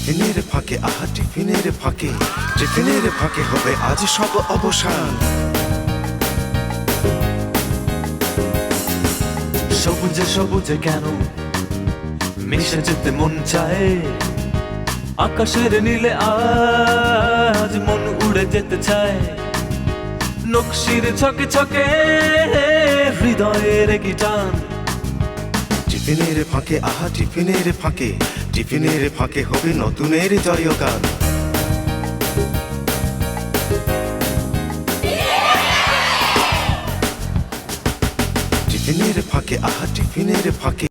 টিফিনের ফাঁকে আহা টিফিনের ফাঁকে হবে আজ সব অবসান। সবুজে সবুজে কেন মিশে যেতে মন চায়, আকাশের নীলে আজ মন উড়ে যেতে চায়। নকশির ছকে ছকে হৃদয়ের কি টান। টিফিনের ফাঁকে আহা টিফিনের ফাঁকে হবে নতুনের জয়গান। টিফিনের ফাঁকে আহা টিফিনের ফাঁকে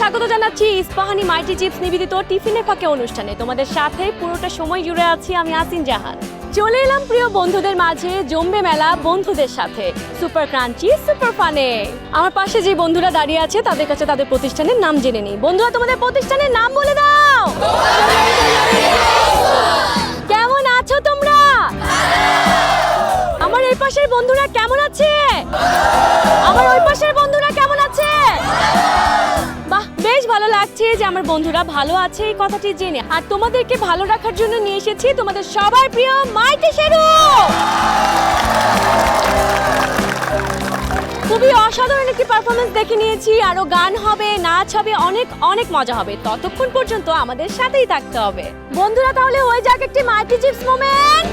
স্বাগত জানাচ্ছি ইস্পাহানি মাইটি চিপস নিবেদিত টিফিনের ফাঁকে অনুষ্ঠানে। তোমাদের সাথে পুরোটা সময় জুড়ে আছি আমি আসিন জাহান। চলে এলাম প্রিয় বন্ধুদের মাঝে, জমবে মেলা বন্ধুদের সাথে সুপার ক্রাঞ্চি সুপার ফানে। আমার পাশে যে বন্ধুরা দাঁড়িয়ে আছে তাদের কাছে তাদের প্রতিষ্ঠানের নাম জেনে নিই। বন্ধুরা, তোমাদের প্রতিষ্ঠানের নাম বলে দাও। কেমন আছো তোমরা? আমার এই পাশের বন্ধুরা কেমন আছে? আমার ওই পাশের বন্ধুরা কেমন আছে? বাহ, বেশ ভালো লাগছে যে আমার বন্ধুরা ভালো আছে এই কথাটি জেনে। আর তোমাদেরকে ভালো রাখার জন্য নিয়ে এসেছি তোমাদের সবার প্রিয় মাইটি শেরু। খুবই অসাধারণ একটি পারফরমেন্স দেখে নিয়েছি। আরো গান হবে, নাচ হবে, অনেক অনেক মজা হবে। ততক্ষণ পর্যন্ত আমাদের সাথেই থাকতে হবে। বন্ধুরা, তাহলে হয়ে যাক একটি মাইটি চিপস মোমেন্ট।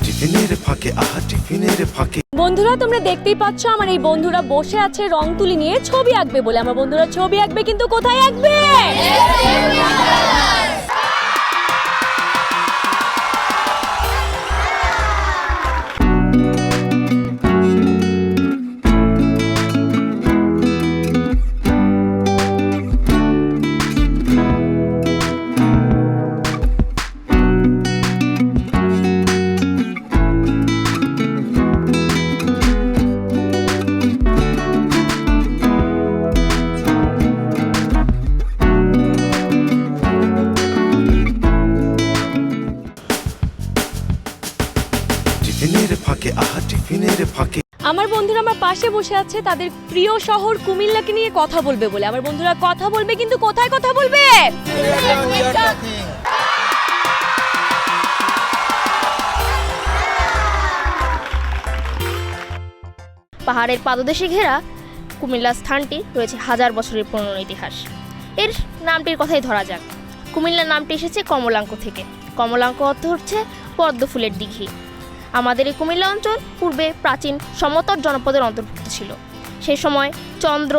টিফিনের ফাঁকে আহা টিফিনের ফাঁকে। বন্ধুরা, তোমরা দেখতেই পাচ্ছ আমার এই বন্ধুরা বসে আছে রং তুলি নিয়ে ছবি আঁকবে বলে। আমার বন্ধুরা ছবি আঁকবে, কিন্তু কোথায় আঁকবে? আমার বন্ধুরা আমার পাশে বসে আছে তাদের প্রিয় শহর কুমিল্লাকে নিয়ে কথা বলবে বলে। আমার বন্ধুরা কথা বলবে, কিন্তু কোথায় কথা বলবে? পাহাড়ের পাদদেশে ঘেরা কুমিল্লা স্থানটি রয়েছে হাজার বছরের পুরনো ইতিহাস। এর নামটির কথাই ধরা যাক। কুমিল্লা নামটি এসেছে কমলাঙ্ক থেকে। কমলাঙ্ক অর্থ হচ্ছে পদ্ম ফুলের দিঘি। আমাদের এই কুমিল্লা অঞ্চল পূর্বে প্রাচীন সমতট জনপদের অন্তর্ভুক্ত ছিল। সেই সময় চন্দ্র,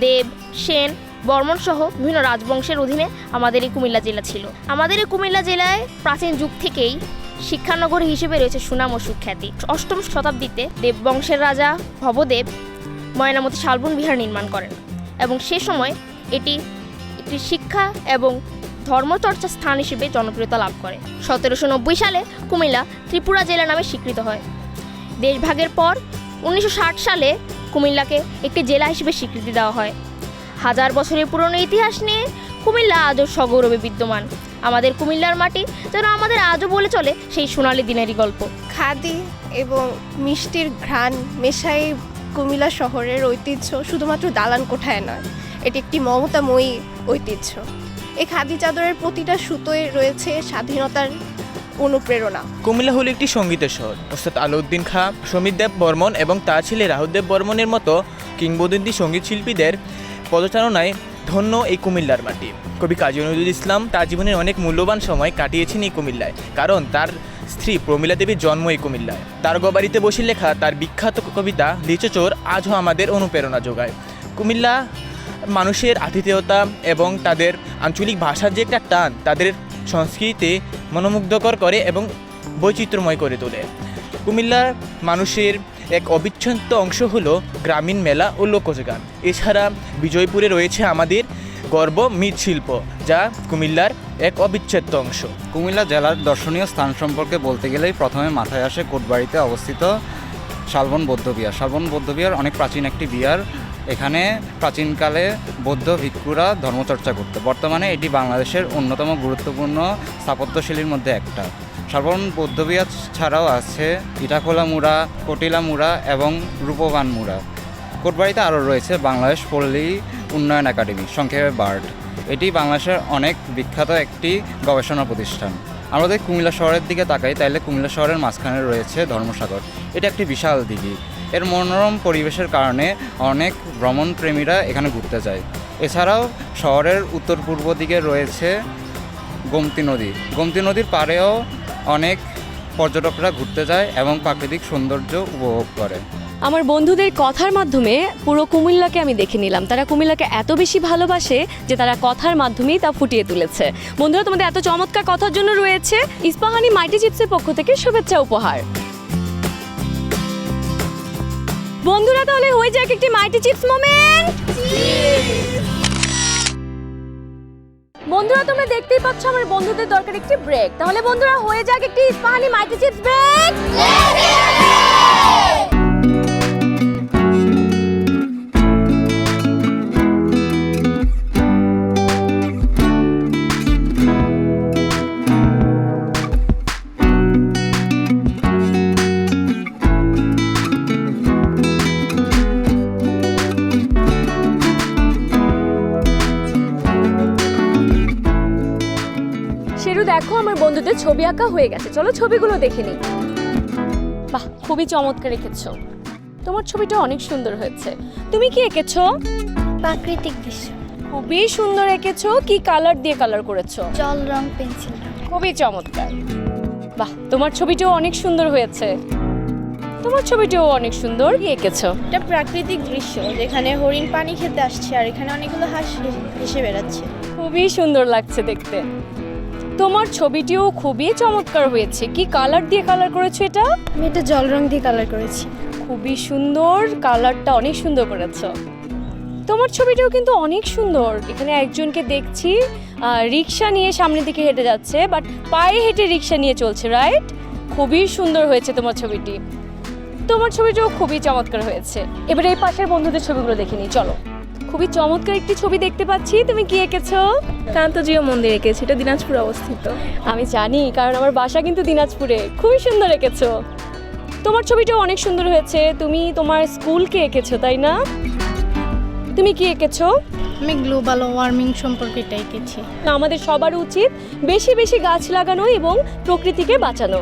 দেব, সেন, বর্মন সহ বিভিন্ন রাজবংশের অধীনে আমাদের এই কুমিল্লা জেলা ছিল। আমাদের এই কুমিল্লা জেলায় প্রাচীন যুগ থেকেই শিক্ষানগরী হিসেবে রয়েছে সুনাম ও সুখ্যাতি। অষ্টম শতাব্দীতে দেববংশের রাজা ভবদেব ময়নামতি শালবন বিহার নির্মাণ করেন এবং সে সময় এটি একটি শিক্ষা এবং ধর্মচর্চা স্থান হিসেবে জনপ্রিয়তা লাভ করে। 1790 সালে কুমিল্লা ত্রিপুরা জেলা নামে স্বীকৃত হয়। দেশভাগের পর 1960 সালে কুমিল্লাকে একটি জেলা হিসেবে স্বীকৃতি দেওয়া হয়। হাজার বছরের পুরনো ইতিহাস নিয়ে কুমিল্লা আজও সগৌরবে বিদ্যমান। আমাদের কুমিল্লার মাটি যেন আমাদের আজও বলে চলে সেই সোনালী দিনেরই গল্প। খাদি এবং মিষ্টির ঘ্রাণ মেশাই কুমিল্লা শহরের ঐতিহ্য শুধুমাত্র দালান কোঠায় নয়, এটি একটি মমতাময়ী ঐতিহ্য। এই খাদি চাদরের প্রতিটা সুতোয় রয়েছে স্বাধীনতার অনুপ্রেরণা। কুমিল্লা হলো একটি সঙ্গীতের শহর। ওস্তাদ আলাউদ্দিন খাঁ, সমীর দেব বর্মন এবং তার ছেলে রাহুল দেব বর্মনের মতো কিংবদন্তি সঙ্গীত শিল্পীদের পদচারণায় ধন্য এই কুমিল্লার মাটি। কবি কাজী নজরুল ইসলাম তার জীবনের অনেক মূল্যবান সময় কাটিয়েছেন এই কুমিল্লায়, কারণ তার স্ত্রী প্রমীলা দেবীর জন্ম এই কুমিল্লায়। তার গবাড়িতে বসে লেখা তার বিখ্যাত কবিতা লিচোচোর আজও আমাদের অনুপ্রেরণা যোগায়। কুমিল্লা মানুষের আতিথেয়তা এবং তাদের আঞ্চলিক ভাষার যে একটা টান তাদের সংস্কৃতি মনোমুগ্ধকর করে এবং বৈচিত্র্যময় করে তোলে। কুমিল্লার মানুষের এক অবিচ্ছেদ্য অংশ হলো গ্রামীণ মেলা ও লোকজ গান। এছাড়া বিজয়পুরে রয়েছে আমাদের গর্ব মৃৎশিল্প, যা কুমিল্লার এক অবিচ্ছেদ্য অংশ। কুমিল্লা জেলার দর্শনীয় স্থান সম্পর্কে বলতে গেলেই প্রথমে মাথায় আসে কোটবাড়িতে অবস্থিত শালবন বৌদ্ধবিহার। শালবন বৌদ্ধবিহার অনেক প্রাচীন একটি বিহার। এখানে প্রাচীনকালে বৌদ্ধ ভিক্ষুরা ধর্মচর্চা করত। বর্তমানে এটি বাংলাদেশের অন্যতম গুরুত্বপূর্ণ স্থাপত্যশৈলীর মধ্যে একটা। শালবন বৌদ্ধবিহার ছাড়াও আছে ইটাখোলা মুড়া, কটিলা মুড়া এবং রূপবান মুড়া। কোটবাড়িতে আরও রয়েছে বাংলাদেশ পল্লী উন্নয়ন একাডেমি, সংক্ষেপে বার্ড। এটি বাংলাদেশের অনেক বিখ্যাত একটি গবেষণা প্রতিষ্ঠান। আমরা যদি কুমিল্লা শহরের দিকে তাকাই তাহলে কুমিল্লা শহরের মাঝখানে রয়েছে ধর্মসাগর। এটা একটি বিশাল দিঘি। এর মনোরম পরিবেশের কারণে অনেক ভ্রমণপ্রেমীরা এখানে ঘুরতে যায়। এছাড়াও শহরের উত্তর পূর্ব দিকে রয়েছে গোমতী নদী। গোমতী নদীর পাড়েও অনেক পর্যটকরা ঘুরতে যায় এবং প্রাকৃতিক সৌন্দর্য উপভোগ করে। আমার বন্ধুদের কথার মাধ্যমে পুরো কুমিল্লাকে আমি দেখে নিলাম। তারা কুমিল্লাকে এত বেশি ভালোবাসে যে তারা কথার মাধ্যমেই তা ফুটিয়ে তুলেছে। বন্ধুরা, তোমাদের এত চমৎকার কথার জন্য রয়েছে ইস্পাহানি মাইটি চিপসের পক্ষ থেকে শুভেচ্ছা উপহার। বন্ধুরা, তাহলে হয়ে যাক একটি মাইটি চিপস মোমেন্ট। বন্ধুরা, তোমরা দেখতেই পাচ্ছ আমার বন্ধুদের দরকার একটি ব্রেক। তাহলে বন্ধুরা, হয়ে যাক একটি ইস্পাহানি মাইটি চিপস ব্রেক। দেখো, আমার বন্ধুদের ছবি আঁকা হয়ে গেছে। চলো ছবিগুলো দেখে নিই। বাহ, খুবই চমৎকার এঁকেছো। তোমার ছবিটা অনেক সুন্দর হয়েছে। তুমি কি এঁকেছো? প্রাকৃতিক দৃশ্য। খুবই সুন্দর এঁকেছো। কি কালার দিয়ে কালার করেছো? জল রং, পেন্সিল। খুবই চমৎকার। বাহ, তোমার ছবিটাও অনেক সুন্দর হয়েছে। তোমার ছবিটাও অনেক সুন্দর। কি এঁকেছো? এটা প্রাকৃতিক দৃশ্য, যেখানে হরিণ পানি খেতে আসছে আর এখানে অনেকগুলো হাঁস ভেসে বেড়াচ্ছে। খুবই সুন্দর লাগছে দেখতে। তোমার ছবিটিও খুবই চমৎকার হয়েছে। কি কালার দিয়ে কালার করেছো এটা? আমি এটা জল রং দিয়ে কালার করেছি। খুবই সুন্দর, কালারটা অনেক সুন্দর করেছো। তোমার ছবিটাও কিন্তু অনেক সুন্দর। এখানে একজনকে দেখছি রিক্সা নিয়ে সামনের দিকে হেঁটে যাচ্ছে, বাট পায়ে হেঁটে রিক্সা নিয়ে চলছে, রাইট? খুবই সুন্দর হয়েছে তোমার ছবিটি। তোমার ছবিটাও খুবই চমৎকার হয়েছে। এবারে এই পাশের বন্ধুদের ছবিগুলো দেখে নিই, চলো। খুবই চমৎকার একটি ছবি দেখতে পাচ্ছি। তুমি কি এঁকেছো? কান্তজিও মন্দির এঁকেছি। এটা দিনাজপুরে অবস্থিত। আমি জানি, কারণ আমার বাসা কিন্তু দিনাজপুরে। খুবই সুন্দর এঁকেছো। তোমার ছবিটাও অনেক সুন্দর হয়েছে। তুমি তোমার স্কুলকে এঁকেছো, তাই না? তুমি কি এঁকেছো? আমি গ্লোবাল ওয়ার্মিং সম্পর্কে এটা এঁকেছি। আমাদের সবার উচিত বেশি বেশি গাছ লাগানো এবং প্রকৃতিকে বাঁচানো।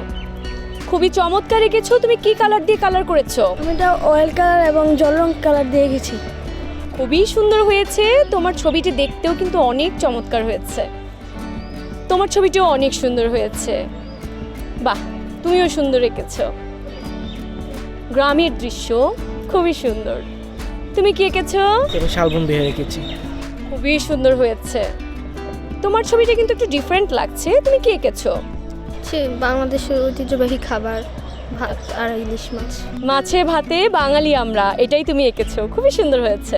খুবই চমৎকার এঁকেছো। তুমি কি কালার দিয়ে কালার করেছো? আমি এটা অয়েল কালার এবং জল রং কালার দিয়ে এঁকেছি। খুবই সুন্দর হয়েছে। তোমার ছবিটি দেখতেও কিন্তু অনেক চমৎকার হয়েছে। তোমার ছবিটিও অনেক সুন্দর হয়েছে। বাহ, তুমিও সুন্দর এঁকেছো। গ্রামের দৃশ্য খুবই সুন্দর। তুমি কি এঁকেছো? আমি শালবন বিহার এঁকেছি। খুবই সুন্দর হয়েছে। তোমার ছবিটা কিন্তু একটু ডিফারেন্ট লাগছে। তুমি কি এঁকেছো? সে বাংলাদেশের ঐতিহ্যবাহী খাবার, ভাত আর ইলিশ মাছ। মাছে ভাতে বাঙালি আমরা, এটাই তুমি এঁকেছো। খুবই সুন্দর হয়েছে।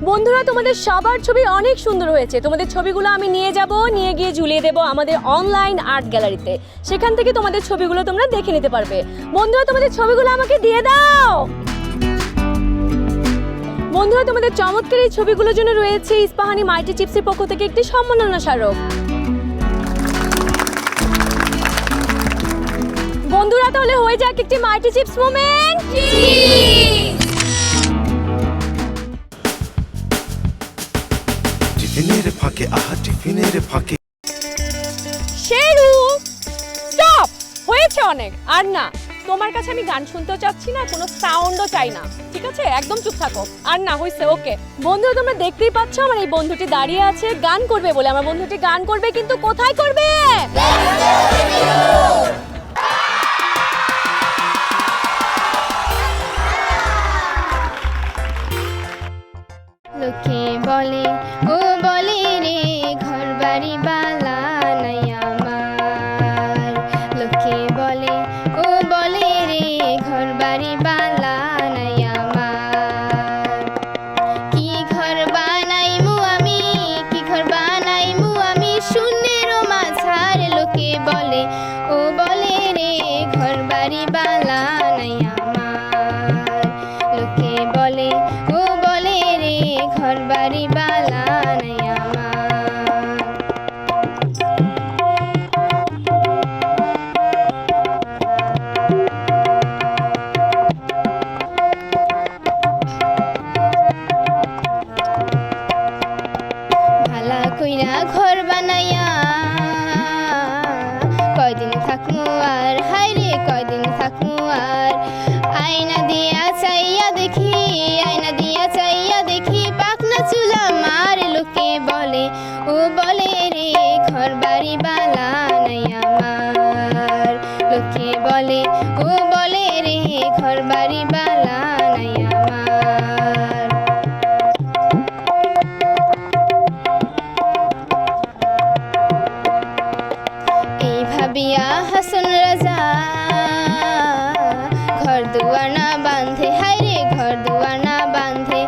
বন্ধুরা, তোমাদের সবার ছবি অনেক সুন্দর হয়েছে। তোমাদের ছবিগুলো আমি নিয়ে গিয়ে ঝুলিয়ে দেব আমাদের অনলাইন আর্ট গ্যালারিতে। সেখান থেকে তোমাদের ছবিগুলো তোমরা দেখে নিতে পারবে। বন্ধুরা, তোমাদের ছবিগুলো আমাকে দিয়ে দাও। বন্ধুরা, তোমাদের চমৎকার এই ছবিগুলোর জন্য রয়েছে ইস্পাহানি মাল্টি চিপসের পক্ষ থেকে একটি সম্মাননা স্মারক। বন্ধুরা, তাহলে হয়ে যাক একটি মাল্টি চিপস মোমেন্ট। টিফিনের ফাঁকে টিফিনের ফাঁকে শেরু, স্টপ! হয়েছে অনেক, আর না। তোমার কাছে আমি গান শুনতেও চাচ্ছি না, কোনো সাউন্ডও চাই না, ঠিক আছে? একদম চুপ থাকো। আর না, হয়েছে, ওকে। বন্ধুরা, তোমরা দেখতেই পাচ্ছ আমার এই বন্ধুটি দাঁড়িয়ে আছে গান করবে বলে। আমার বন্ধুটি গান করবে, কিন্তু কোথায় করবে? লোকে বলে ও বলে রে ঘর বাড়ি বালা নাই আমার। লোকে বলে ও বলে রে ঘর বাড়ি বালা নাই আমার। কি ঘর বানাইমু আমি, কি ঘর বানাইমু আমি শূন্যের মাঝার। লোকে বলে ও বলে রে ঘর বাড়ি বালা নাই আমার। লোকে বলে ও বলে রে ঘর বাড়ি বালা নাই আমার। ভালা কইরা ঘর বানাইয়া কয়দিন থাকমু আর, হায়রে কয়দিন থাকমু আর। আয়না দিয়া চাইয়া দেখি, আয়না দিয়া চাইয়া দেখি পাকনা চুলা মার। লোকে বলে ও বলে রে ঘর বাড়ি বালা নাই আমার। লোকে বলে ও বলে রে ঘর বাড়ি বালা নাই আমার। এই ভাবিয়া হাসন রাজা ঘর দুয়ার না বাঁধে, হায়রে ঘর দুয়ার না বাঁধে।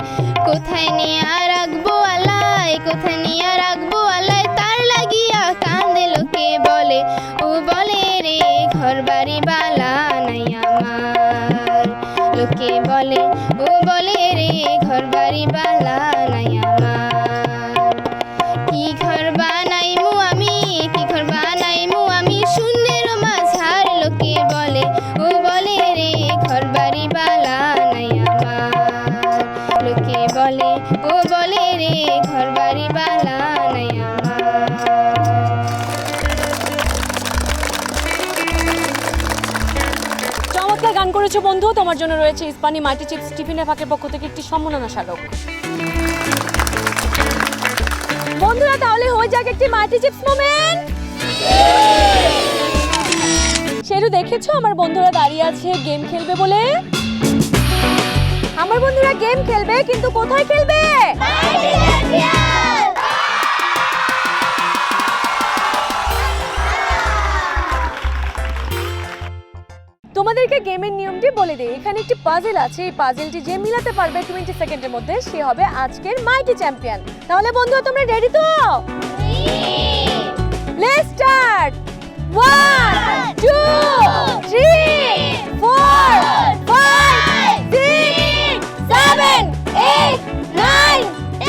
কোথায় নিয়ে রাখবো আলাই, কোথায় নিয়ে রাখবো আলাই, তার লাগিয়া কান্দে। লোকে বলে ও বলে রে ঘর বাড়ি বালা নাই আমার। লোকে বলে ও বলে রে ঘর বাড়ি বালা নাই আমার। কি ঘর বানাইমু আমি, কি ঘর বানাইমু আমি শূন্যের মাঝার। লোকে বলে ও বলে রে ঘর বাড়ি বালা নাই আমার। লোকে বলে ও বলে রে ঘর বাড়ি বালা নাই আমার। চমৎকার গান করেছো বন্ধু। তোমার জন্য রয়েছে ইস্পাহানি মাল্টি চিপস টিফিনের ফাঁকের পক্ষ থেকে একটি সম্মাননা স্মারক। বন্ধুরা, তাহলে হয়ে যাক একটি মাল্টি চিপস মোমেন্ট। শেরু, দেখেছো আমার বন্ধুরা দাঁড়িয়ে আছে গেম খেলবে বলে? আমার বন্ধুরা গেম খেলবে, কিন্তু কোথায় খেলবে? তোমাদেরকে গেমের নিয়মটি বলে দিই। এখানে একটি পাজেল আছে, এই পাজেলটি যে মিলাতে পারবে 20 সেকেন্ডের মধ্যে সে হবে আজকের মাল্টি চ্যাম্পিয়ন। তাহলে বন্ধুরা, তোমরা রেডি তো? Let's start. 1 2 3 4 5 6 7 8 9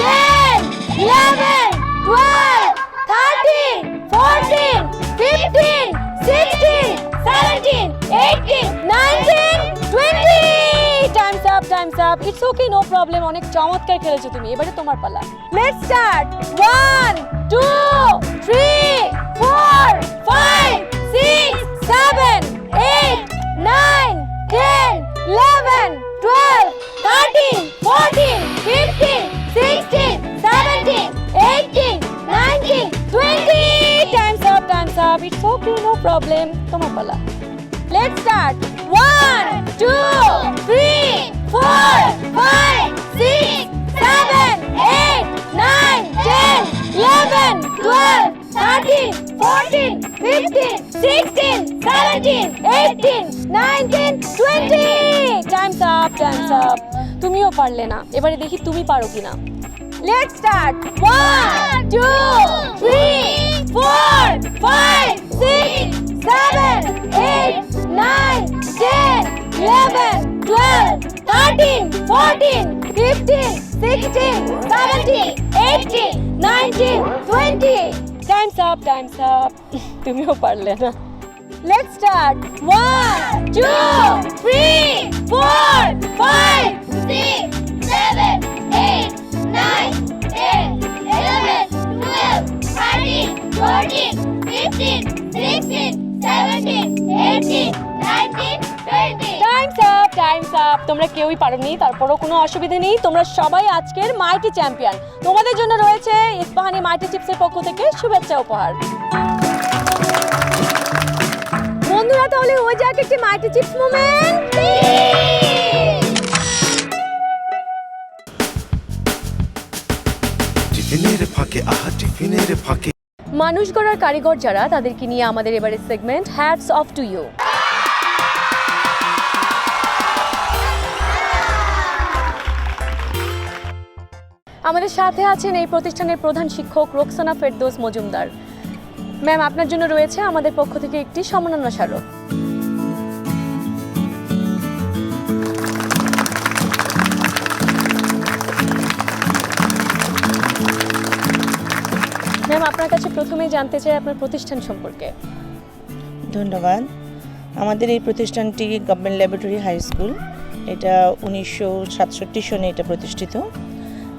10 11 12 13 14 15 16 17 18 19 20। Time's up. It's okay, no problem. অনেক চমৎকার খেলেছো তুমি। এবারে তোমার পালা। Let's start. 1 2 3 4 5 6 7 8 9 10 11 12 13 14 15 16 17 18 19 20। Time's up. It's okay, no problem. তোমার পালা। Let's start. 1 2 3 4 5 6 7 8 9 10 11 12 13 14 15 16 17 18 19 20। Time's up. তুমিও পারলে না। এবারে দেখি তুমি পারো কিনা। লেটস স্টার্ট 1 2 3 4 5 6 7 8 9 10 11 12 13 14 15 16 17 18 19 20 টাইমস আপ তুমিও পারলে না লেটস স্টার্ট 1 2 3 4 5 6 7 8 9 10 11 12 13 14 15 16 17 18 19 20 টাইমস আপ তোমরা কেউই পারোনি তারপরও কোনো অসুবিধা নেই তোমরা সবাই আজকের মাইটি চ্যাম্পিয়ন তোমাদের জন্য রয়েছে ইস্পাহানি মাইটি চিপসের পক্ষ থেকে শুভেচ্ছা উপহার বন্ধুরা তাহলে হয়ে যাক একটি মাইটি চিপস মোমেন্ট টিফিনের ফাঁকে টিফিনের ফাঁকে মানুষ গড়ার কারিগর যারা তাদেরকে নিয়ে আমাদের এবারের segment hats off to you আমাদের সাথে আছেন এই প্রতিষ্ঠানের প্রধান শিক্ষক রোকসানা ফেরদৌস মজুমদার ম্যাম আপনার জন্য রয়েছে আমাদের পক্ষ থেকে একটি সম্মাননা স্মারক ম্যাম আপনার কাছে প্রথমেই জানতে চাই আপনার প্রতিষ্ঠান সম্পর্কে ধন্যবাদ আমাদের এই প্রতিষ্ঠানটি গভর্নমেন্ট ল্যাবরেটরি হাই স্কুল এটা 1967 সনে এটা প্রতিষ্ঠিত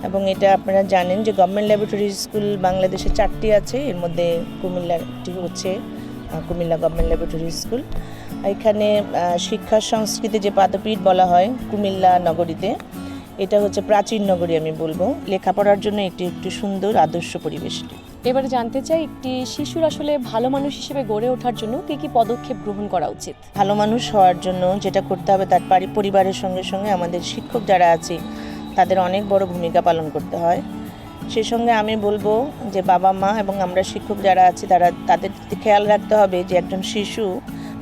এবং এটা আপনারা জানেন যে গভর্নমেন্ট ল্যাবরেটরি স্কুল বাংলাদেশে 4টি আছে এর মধ্যে কুমিল্লাটি হচ্ছে কুমিল্লা গভর্নমেন্ট ল্যাবরেটরি স্কুল এখানে শিক্ষা সংস্কৃতি যে পাদপীঠ বলা হয় কুমিল্লা নগরীতে এটা হচ্ছে প্রাচীন নগরী আমি বলবো লেখাপড়ার জন্য একটি সুন্দর আদর্শ পরিবেশটি এবারে জানতে চাই একটি শিশুর আসলে ভালো মানুষ হিসেবে গড়ে ওঠার জন্য কী কী পদক্ষেপ গ্রহণ করা উচিত ভালো মানুষ হওয়ার জন্য যেটা করতে হবে তার পরিবারের সঙ্গে সঙ্গে আমাদের শিক্ষক যারা আছে তাদের অনেক বড় ভূমিকা পালন করতে হয় সেই সঙ্গে আমি বলবো যে বাবা মা এবং আমরা শিক্ষক যারা আছি তাদের খেয়াল রাখতে হবে যে একজন শিশু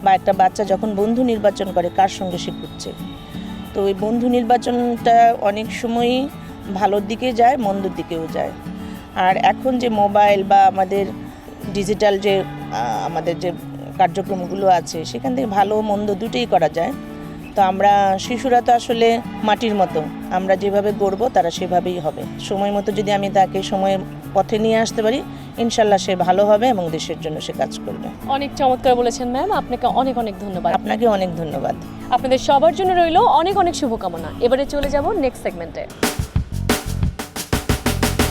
বা একটা বাচ্চা যখন বন্ধু নির্বাচন করে কার সঙ্গে সে ঘুরছে তো ওই বন্ধু নির্বাচনটা অনেক সময়ই ভালোর দিকে যায় মন্দর দিকেও যায় আর এখন যে মোবাইল বা আমাদের ডিজিটাল যে আমাদের যে কার্যক্রমগুলো আছে সেখান থেকে ভালো মন্দ দুটোই করা যায় তো আমরা শিশুরা তো আসলে মাটির মতো আমরা যেভাবে গড়বো তারা সেভাবেই হবে সময় মতো যদি আমি তাকে সময়ের পথে নিয়ে আসতে পারি ইনশাল্লাহ সে ভালো হবে এবং দেশের জন্য সে কাজ করবে অনেক চমৎকার বলেছেন ম্যাম আপনাকে অনেক অনেক ধন্যবাদ আপনাকে অনেক ধন্যবাদ আপনাদের সবার জন্য রইল অনেক অনেক শুভকামনা এবারে চলে যাব নেক্সট সেগমেন্টে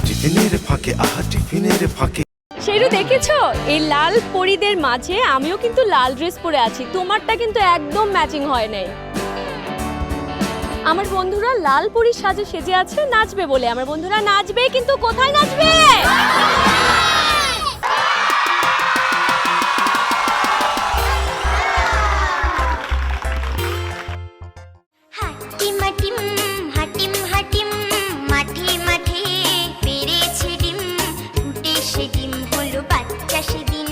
টিফিনের ফাঁকে টিফিনের ফাঁকে সেইরু দেখেছো এই লাল পরীদের মাঝে আমিও কিন্তু লাল ড্রেস পরে আছি তোমারটা কিন্তু একদম ম্যাচিং হয় নাই আমার বন্ধুরা লাল পরীর সাজে সেজে আছে নাচবে বলে আমার বন্ধুরা নাচবে কিন্তু কোথায় নাচবে হাটিম হাটিম হাটিম হাটিম মাঠে মাঠে পেরেছে ডিম ফুটে সে ডিম হলো বাচ্চা সেদিন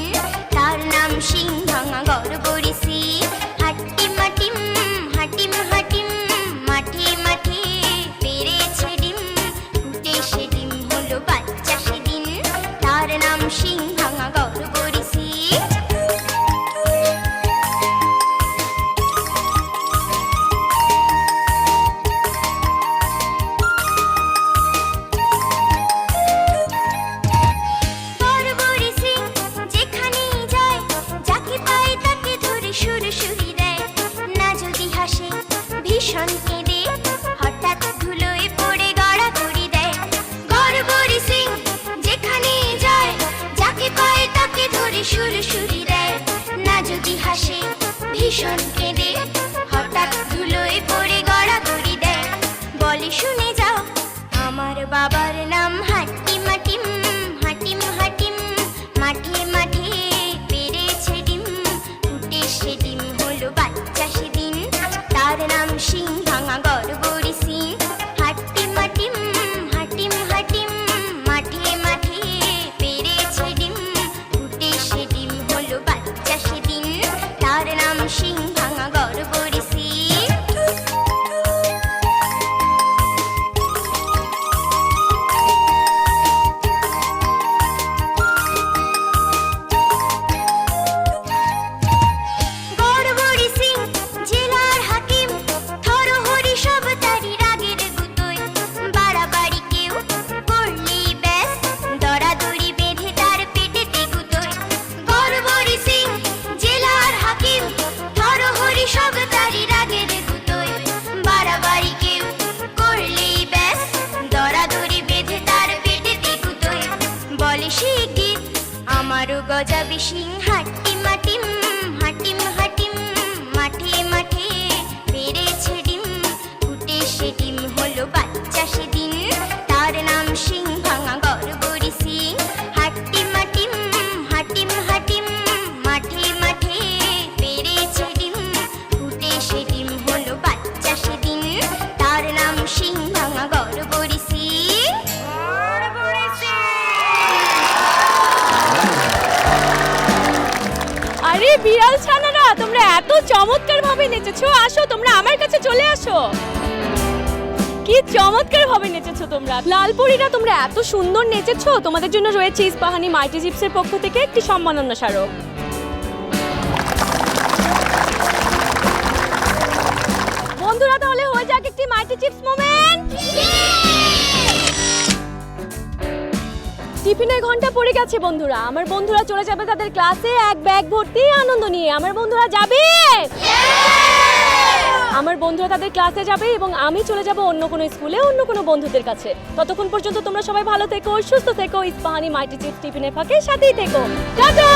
তার নাম সিংহাঙা গড়গড়িসি হাটিম হাটিম হাটিম হাটিম মাঠে মাঠে পেরেছে ডিম ফুটে সে ডিম হলো বাচ্চা সেদিন তার নাম সিংহাঙা গড়গড়িসি ভীষণ কেঁদে হঠাৎ ধুলোয় পড়ে গড়াগড়ি দেয় গড়গড়ি সিং যেখানে যায় যাকে পায় তাকে ধরে সুরসুরি দেয় না যদি হাসে ভীষণ কেঁদে হঠাৎ ধুলোয় পড়ে গড়াগড়ি দেয় বলে শুনে যাও আমার বাবার নাম হাটিম হাটিম হাটিম হাটিম মাঠে মাঠে পেরেছে ডিম ফুটে সে ডিম হলো বাচ্চা সেদিন তার নাম সিংহাঙা সিং হাটিম হাটিম হাটিম হাটিম মাঠে মাঠে পেরেছে ডিম ফুটে সে ডিম হলো বাচ্চা সেদিন তার নাম সিং ভাঙা গড়বড়ি সিং হাটিম হাটিম হাটিম হাটিম মাঠে মাঠে পেরেছে ডিম ফুটে সে ডিম হলো বাচ্চা সেদিন তার নাম সিং ভাঙা গড়বড়ি সিং আরে বিড়াল ছানারা, তোমরা এত চমৎকার ভাবে নেচেছো, আসো তোমরা আমার কাছে চলে আসো। কি চমৎকার ভাবে নেচেছো তোমরা লালপরীরা, তোমরা এত সুন্দর নেচেছো। তোমাদের জন্য রয়েছে ইস্পাহানি মাল্টি চিপসের পক্ষ থেকে একটি সম্মাননা স্মারক। বন্ধুরা তাহলে হয়ে যাক একটি মাল্টি চিপস মোমেন্ট। টিফিনের ঘন্টা পড়ে গেছে বন্ধুরা, আমার বন্ধুরা চলে যাবে তাদের ক্লাসে এক ব্যাগ ভর্তি আনন্দ নিয়ে। আমার বন্ধুরা যাবে, আমার বন্ধুরা তাদের ক্লাসে যাবে এবং আমি চলে যাব অন্য কোনো স্কুলে অন্য কোনো বন্ধুদের কাছে। ততক্ষণ পর্যন্ত তোমরা সবাই ভালো থেকো, সুস্থ থেকো, ইস্পাহানি মাল্টি চিপস টিফিনের ফাঁকে সাথেই থেকো। টাটা।